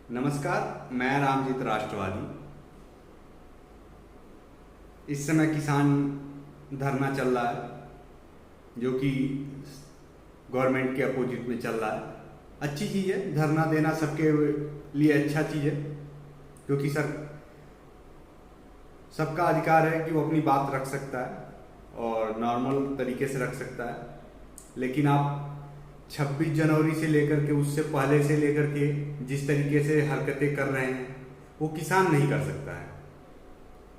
नमस्कार, मैं रामजीत राष्ट्रवादी। इस समय किसान धरना चल रहा है जो कि गवर्नमेंट के अपोजिट में चल रहा है। अच्छी चीज़ है, धरना देना सबके लिए अच्छा चीज़ है, क्योंकि सबका अधिकार है कि वो अपनी बात रख सकता है और नॉर्मल तरीके से रख सकता है। लेकिन आप 26 जनवरी से लेकर के उससे पहले से लेकर के जिस तरीके से हरकतें कर रहे हैं वो किसान नहीं कर सकता है।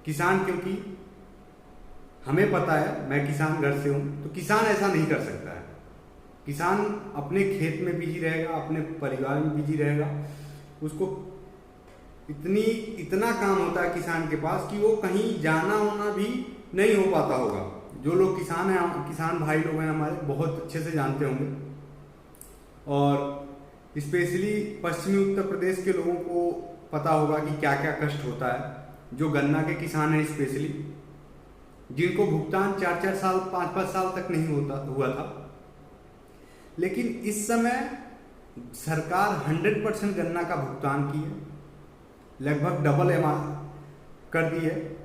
किसान, क्योंकि हमें पता है, मैं किसान घर से हूँ, तो किसान ऐसा नहीं कर सकता है। किसान अपने खेत में बिजी रहेगा, अपने परिवार में बिजी रहेगा। उसको इतना काम होता है किसान के पास कि वो कहीं जाना होना भी नहीं हो पाता होगा। जो लोग किसान हैं, किसान भाई लोग हैं हमारे, बहुत अच्छे से जानते होंगे। और स्पेशली पश्चिमी उत्तर प्रदेश के लोगों को पता होगा कि क्या क्या कष्ट होता है। जो गन्ना के किसान हैं स्पेशली, जिनको भुगतान 4-4 साल 5-5 साल तक नहीं हुआ था। लेकिन इस समय सरकार 100% गन्ना का भुगतान की है, लगभग डबल कर दी है।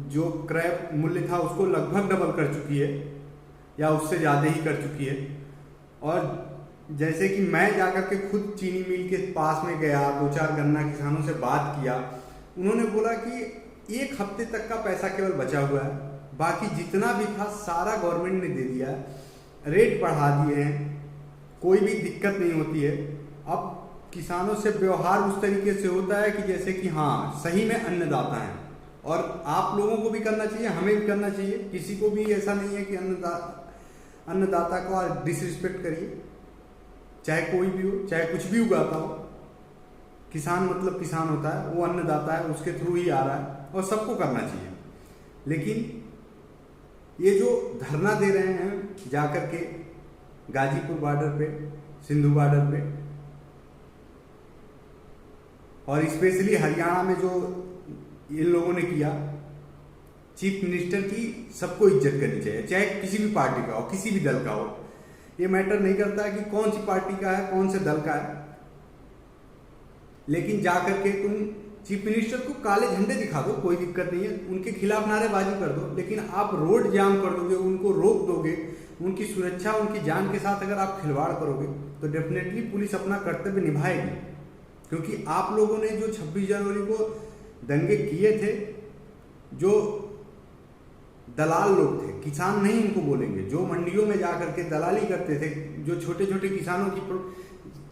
जो क्रय मूल्य था उसको लगभग डबल कर चुकी है या उससे ज़्यादा ही कर चुकी है। और जैसे कि मैं जाकर के खुद चीनी मिल के पास में गया, 2-4 गन्ना किसानों से बात किया, उन्होंने बोला कि 1 हफ्ते तक का पैसा केवल बचा हुआ है, बाकी जितना भी था सारा गवर्नमेंट ने दे दिया है, रेट बढ़ा दिए हैं, कोई भी दिक्कत नहीं होती है। अब किसानों से व्यवहार उस तरीके से होता है कि जैसे कि हाँ, सही में अन्नदाता हैं। और आप लोगों को भी करना चाहिए, हमें भी करना चाहिए। किसी को भी ऐसा नहीं है कि अन्नदाता को डिसरिस्पेक्ट करिए, चाहे कोई भी हो, चाहे कुछ भी उगाता हो। किसान मतलब किसान होता है, वो अन्नदाता है, उसके थ्रू ही आ रहा है और सबको करना चाहिए। लेकिन ये जो धरना दे रहे हैं जाकर के गाजीपुर बॉर्डर पे, सिंधु बॉर्डर पे, और स्पेशली हरियाणा में जो इन लोगों ने किया, चीफ मिनिस्टर की सबको इज्जत करनी चाहिए, चाहे किसी भी पार्टी का हो, किसी भी दल का हो। ये मैटर नहीं करता है कि कौन सी पार्टी का है, कौन से दल का है। लेकिन जाकर के तुम चीफ मिनिस्टर को काले झंडे दिखा दो, कोई दिक्कत नहीं है, उनके खिलाफ नारेबाजी कर दो। लेकिन आप रोड जाम कर दोगे, उनको रोक दोगे, उनकी सुरक्षा, उनकी जान के साथ अगर आप खिलवाड़ करोगे तो डेफिनेटली पुलिस अपना कर्तव्य निभाएगी। क्योंकि आप लोगों ने जो 26 जनवरी को दंगे किए थे, जो दलाल लोग थे, किसान नहीं उनको बोलेंगे, जो मंडियों में जाकर के दलाली करते थे, जो छोटे छोटे किसानों की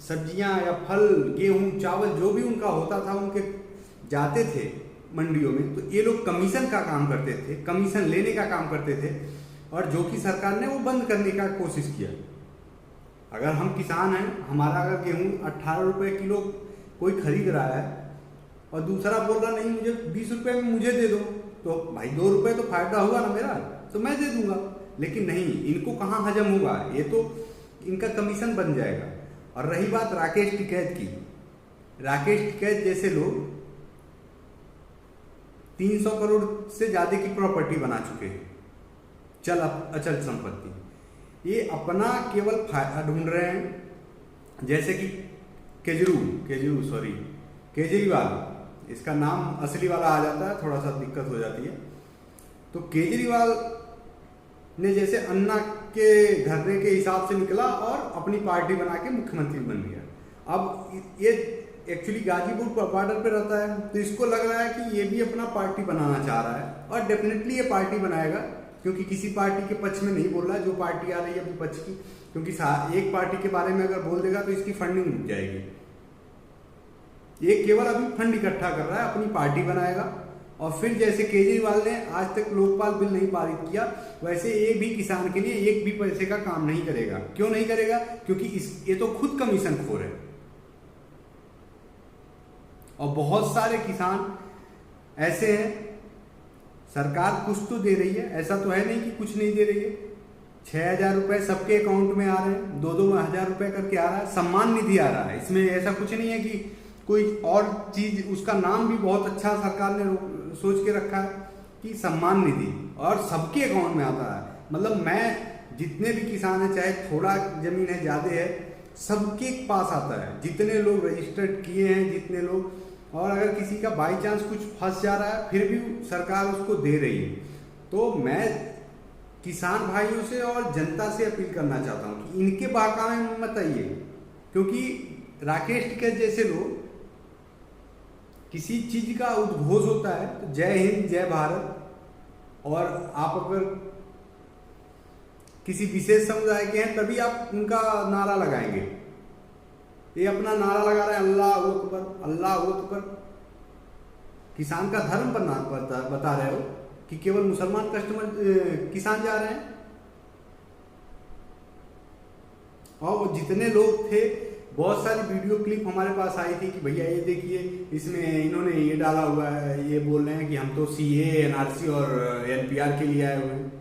सब्जियां या फल, गेहूं, चावल जो भी उनका होता था, उनके जाते थे मंडियों में, तो ये लोग कमीशन का काम करते थे, कमीशन लेने का काम करते थे। और जो कि सरकार ने वो बंद करने का कोशिश किया। अगर हम किसान हैं, हमारा अगर गेहूं 18 रुपए किलो कोई खरीद रहा है और दूसरा बोल रहा नहीं मुझे 20 रुपए में मुझे दे दो, तो भाई 2 रुपए तो फायदा हुआ ना मेरा, तो मैं दे दूंगा। लेकिन नहीं, इनको कहाँ हजम होगा, ये तो इनका कमीशन बन जाएगा। और रही बात राकेश टिकैत की, राकेश टिकैत जैसे लोग 300 करोड़ से ज्यादा की प्रॉपर्टी बना चुके हैं, अचल संपत्ति। ये अपना केवल फायदा ढूंढ रहे हैं। जैसे कि केजरीवाल, इसका नाम असली वाला आ जाता है, थोड़ा सा दिक्कत हो जाती है। तो केजरीवाल ने जैसे अन्ना के धरने के हिसाब से निकला और अपनी पार्टी बना के मुख्यमंत्री बन गया। अब ये एक्चुअली गाजीपुर बॉर्डर पे रहता है, तो इसको लग रहा है कि ये भी अपना पार्टी बनाना चाह रहा है, और डेफिनेटली ये पार्टी बनाएगा, क्योंकि किसी पार्टी के पक्ष में नहीं बोल रहा है। जो पार्टी आ रही है विपक्ष की, क्योंकि एक पार्टी के बारे में अगर बोल देगा तो इसकी फंडिंग रुक जाएगी। ये केवल अभी फंड इकट्ठा कर रहा है, अपनी पार्टी बनाएगा। और फिर जैसे केजरीवाल ने आज तक लोकपाल बिल नहीं पारित किया, वैसे ये भी किसान के लिए एक भी पैसे का काम नहीं करेगा। क्यों नहीं करेगा? क्योंकि ये तो खुद कमीशन खोर है। और बहुत सारे किसान ऐसे हैं, सरकार कुछ तो दे रही है, ऐसा तो है नहीं कि कुछ नहीं दे रही है। 6,000 रुपए सबके अकाउंट में आ रहे हैं, 2-2 हज़ार रुपए करके आ रहा है, सम्मान निधि आ रहा है। इसमें ऐसा कुछ नहीं है कि कोई और चीज, उसका नाम भी बहुत अच्छा सरकार ने सोच के रखा है कि सम्मान निधि, और सबके अकाउंट में आता है। मतलब मैं जितने भी किसान हैं, चाहे थोड़ा जमीन है, ज्यादा है, सबके पास आता है, जितने लोग रजिस्टर्ड किए हैं, जितने लोग, और अगर किसी का बाई चांस कुछ फंस जा रहा है फिर भी सरकार उसको दे रही है। तो मैं किसान भाइयों से और जनता से अपील करना चाहता हूँ कि इनके बहकावे में मत आइए, क्योंकि राकेश टिकैत जैसे लोग, किसी चीज का उद्घोष होता है तो जय हिंद जय भारत, और आप अगर किसी विशेष समुदाय के हैं तभी आप उनका नारा लगाएंगे। ये अपना नारा लगा रहे हैं अल्लाह अकबर अल्लाह अकबर, किसान का धर्म बता रहे हो कि केवल मुसलमान कस्टमर किसान जा रहे हैं। और वो जितने लोग थे, बहुत सारी वीडियो क्लिप हमारे पास आई थी कि भैया ये देखिए इसमें इन्होंने ये डाला हुआ है, ये बोल रहे हैं कि हम तो सीए एनआरसी और एनपीआर के लिए आए हुए हैं।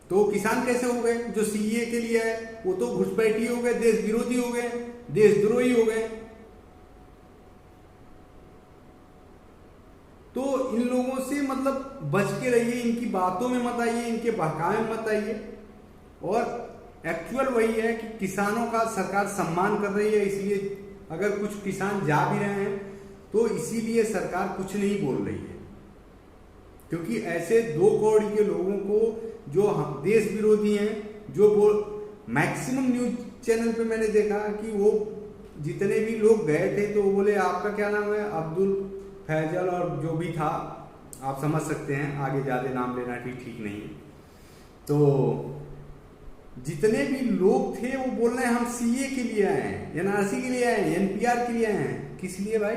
तो किसान कैसे हो गए? जो सीए के लिए आए वो तो घुसपैठी हो गए, देश विरोधी हो गए, देशद्रोही हो गए। तो इन लोगों से मतलब बच के रहिए, इनकी बातों में मत आइए, इनके बहकावे में मत आइए। और एक्चुअल वही है कि किसानों का सरकार सम्मान कर रही है, इसलिए अगर कुछ किसान जा भी रहे हैं तो इसीलिए सरकार कुछ नहीं बोल रही है, क्योंकि ऐसे 2 करोड़ के लोगों को जो देश विरोधी हैं, जो मैक्सिमम न्यूज चैनल पे मैंने देखा कि वो जितने भी लोग गए थे तो वो बोले आपका क्या नाम है, अब्दुल फैजल और जो भी था, आप समझ सकते हैं, आगे ज़्यादा नाम लेना ठीक नहीं। तो जितने भी लोग थे वो बोल रहे हैं हम सीए के लिए आए हैं, एनआरसी के लिए आए हैं, एनपीआर के लिए आए हैं। किस लिए भाई?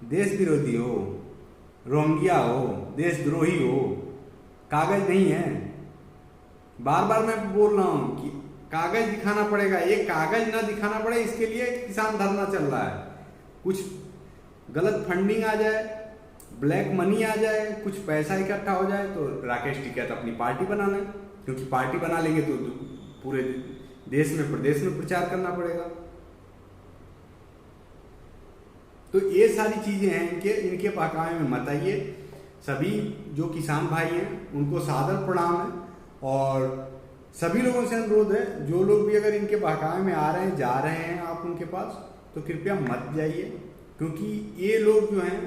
देश विरोधी हो, रोहिंग्या हो, देशद्रोही हो, कागज नहीं है। बार बार मैं बोल रहा हूं कि कागज दिखाना पड़ेगा, ये कागज ना दिखाना पड़े इसके लिए किसान धरना चल रहा है। कुछ गलत फंडिंग आ जाए, ब्लैक मनी आ जाए, कुछ पैसा इकट्ठा हो जाए तो राकेश टिकैत अपनी पार्टी बना लें, क्योंकि पार्टी बना लेंगे तो पूरे देश में प्रदेश में प्रचार करना पड़ेगा। तो ये सारी चीजें हैं कि इनके बहकावे में मत आइए। सभी जो किसान भाई हैं उनको सादर प्रणाम है, और सभी लोगों से अनुरोध है, जो लोग भी अगर इनके बहकावे में आ रहे हैं, जा रहे हैं आप उनके पास, तो कृपया मत जाइए, क्योंकि ये लोग जो हैं,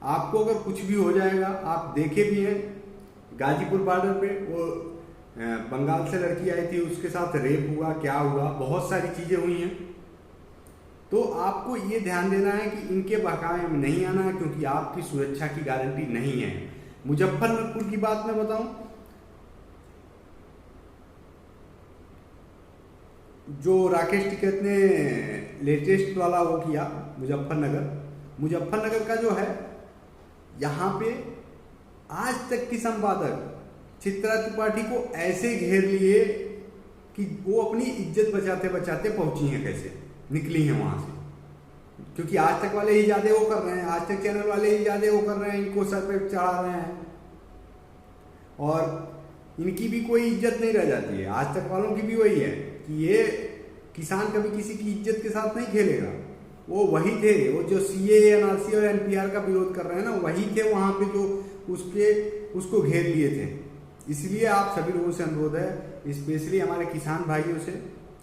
आपको अगर कुछ भी हो जाएगा, आप देखे भी हैं गाजीपुर बॉर्डर पे वो बंगाल से लड़की आई थी, उसके साथ रेप हुआ, क्या हुआ, बहुत सारी चीजें हुई हैं। तो आपको ये ध्यान देना है कि इनके बहकावे में नहीं आना है, क्योंकि आपकी सुरक्षा की गारंटी नहीं है। मुजफ्फरपुर की बात मैं बताऊं, जो राकेश टिकैत ने लेटेस्ट वाला वो किया मुजफ्फरनगर का जो है, यहाँ पे आज तक की संपादक चित्रा त्रिपाठी को ऐसे घेर लिए कि वो अपनी इज्जत बचाते बचाते पहुंची हैं, कैसे निकली हैं वहां से। क्योंकि आज तक वाले ही ज्यादा वो कर रहे हैं, आज तक चैनल वाले ही ज्यादा वो कर रहे हैं, इनको सर पे चढ़ा रहे हैं, और इनकी भी कोई इज्जत नहीं रह जाती है। आज तक वालों की भी वही है कि ये किसान कभी किसी की इज्जत के साथ नहीं खेलेगा। वो वही थे, वो जो सीए एनआरसी और एनपीआर का विरोध कर रहे हैं ना, वही थे वहां पे जो उसको घेर लिए थे। इसलिए आप सभी लोगों से अनुरोध है, स्पेशली हमारे किसान भाइयों से,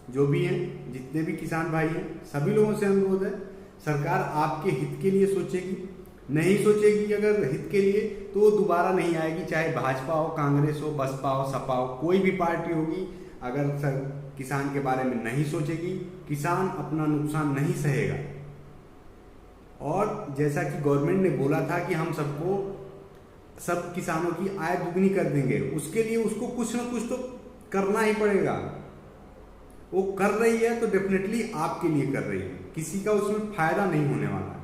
जो भी हैं, जितने भी किसान भाई हैं, सभी लोगों से अनुरोध है, सरकार आपके हित के लिए सोचेगी। नहीं सोचेगी अगर हित के लिए तो वो दोबारा नहीं आएगी, चाहे भाजपा हो, कांग्रेस हो, बसपा हो, सपा हो, कोई भी पार्टी होगी। अगर किसान के बारे में नहीं सोचेगी, किसान अपना नुकसान नहीं सहेगा। और जैसा कि गवर्नमेंट ने बोला था कि हम सब किसानों की आय दुगनी कर देंगे, उसके लिए उसको कुछ ना कुछ तो करना ही पड़ेगा। वो कर रही है तो डेफिनेटली आपके लिए कर रही है, किसी का उसमें फायदा नहीं होने वाला है।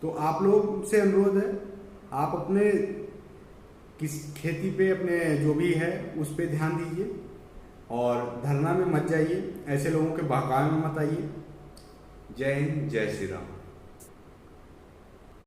तो आप लोग से अनुरोध है, आप अपने किस खेती पे, अपने जो भी है उस पे ध्यान दीजिए, और धरना में मत जाइए, ऐसे लोगों के बहकावे में मत आइए। जय हिंद, जय श्री राम।